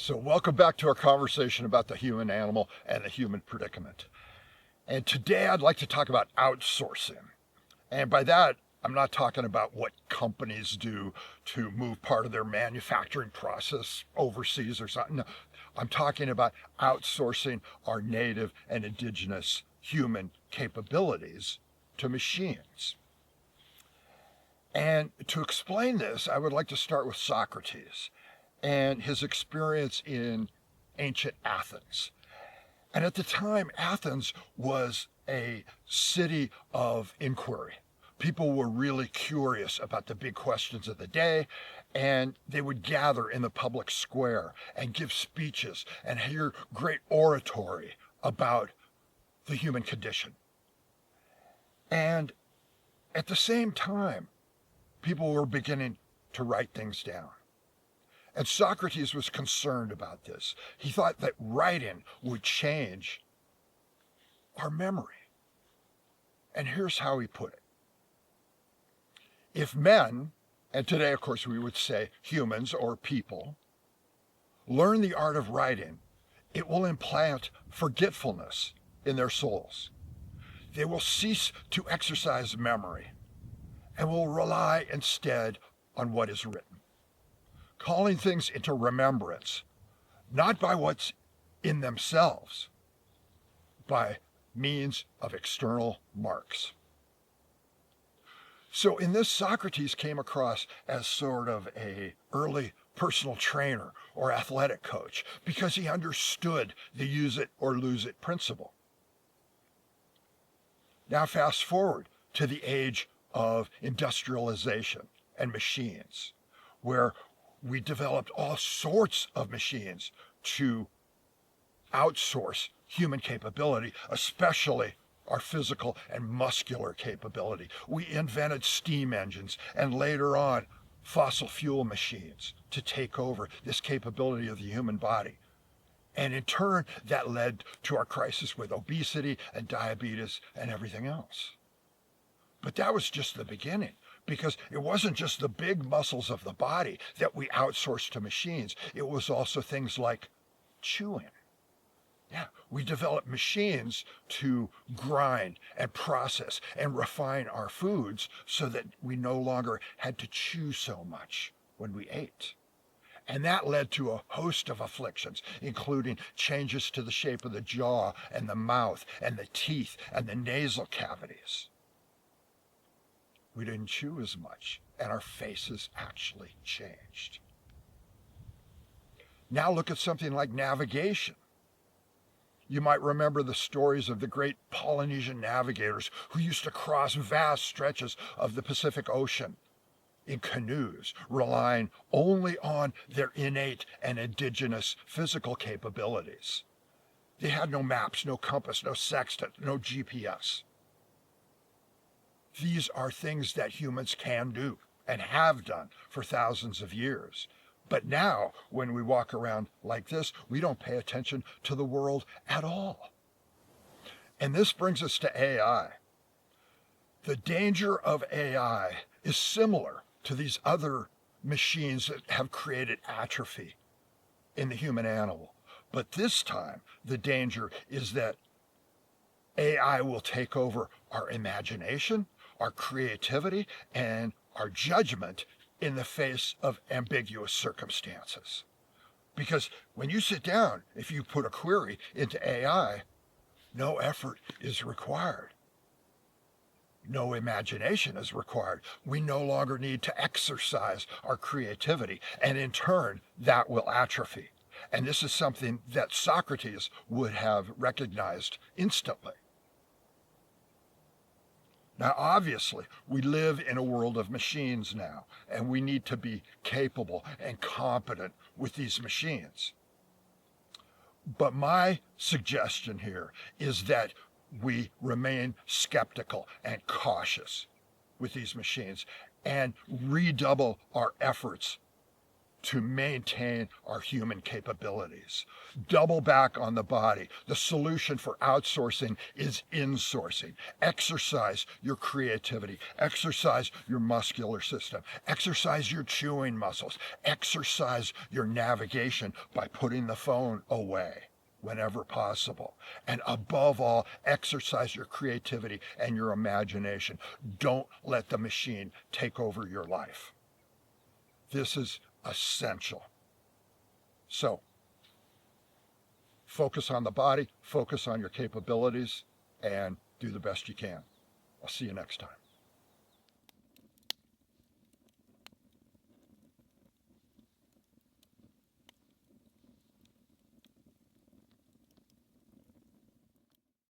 So welcome back to our conversation about the human animal and the human predicament. And today I'd like to talk about outsourcing. And by that, I'm not talking about what companies do to move part of their manufacturing process overseas or something. No, I'm talking about outsourcing our native and indigenous human capabilities to machines. And to explain this, I would like to start with Socrates and his experience in ancient Athens. And at the time, Athens was a city of inquiry. People were really curious about the big questions of the day, and they would gather in the public square and give speeches and hear great oratory about the human condition. And at the same time, people were beginning to write things down. And Socrates was concerned about this. He thought that writing would change our memory. And here's how he put it. If men, and today of course we would say humans or people, learn the art of writing, it will implant forgetfulness in their souls. They will cease to exercise memory and will rely instead on what is written, calling things into remembrance, not by what's in themselves, by means of external marks. So in this, Socrates came across as sort of a early personal trainer or athletic coach because he understood the use it or lose it principle. Now fast forward to the age of industrialization and machines, where we developed all sorts of machines to outsource human capability, especially our physical and muscular capability. We invented steam engines and later on fossil fuel machines to take over this capability of the human body. And in turn, that led to our crisis with obesity and diabetes and everything else. But that was just the beginning, because it wasn't just the big muscles of the body that we outsourced to machines. It was also things like chewing. Yeah, we developed machines to grind and process and refine our foods so that we no longer had to chew so much when we ate. And that led to a host of afflictions, including changes to the shape of the jaw and the mouth and the teeth and the nasal cavities. We didn't chew as much, and our faces actually changed. Now look at something like navigation. You might remember the stories of the great Polynesian navigators who used to cross vast stretches of the Pacific Ocean in canoes, relying only on their innate and indigenous physical capabilities. They had no maps, no compass, no sextant, no GPS. These are things that humans can do and have done for thousands of years. But now, when we walk around like this, we don't pay attention to the world at all. And this brings us to AI. The danger of AI is similar to these other machines that have created atrophy in the human animal. But this time, the danger is that AI will take over our imagination, our creativity, and our judgment in the face of ambiguous circumstances. Because when you sit down, if you put a query into AI, no effort is required. No imagination is required. We no longer need to exercise our creativity, and in turn, that will atrophy. And this is something that Socrates would have recognized instantly. Now, obviously, we live in a world of machines now, and we need to be capable and competent with these machines. But my suggestion here is that we remain skeptical and cautious with these machines and redouble our efforts to maintain our human capabilities. Double back on the body. The solution for outsourcing is insourcing. Exercise your creativity. Exercise your muscular system. Exercise your chewing muscles. Exercise your navigation by putting the phone away whenever possible. And above all, exercise your creativity and your imagination. Don't let the machine take over your life. This is essential. So, focus on the body, focus on your capabilities, and do the best you can. I'll see you next time.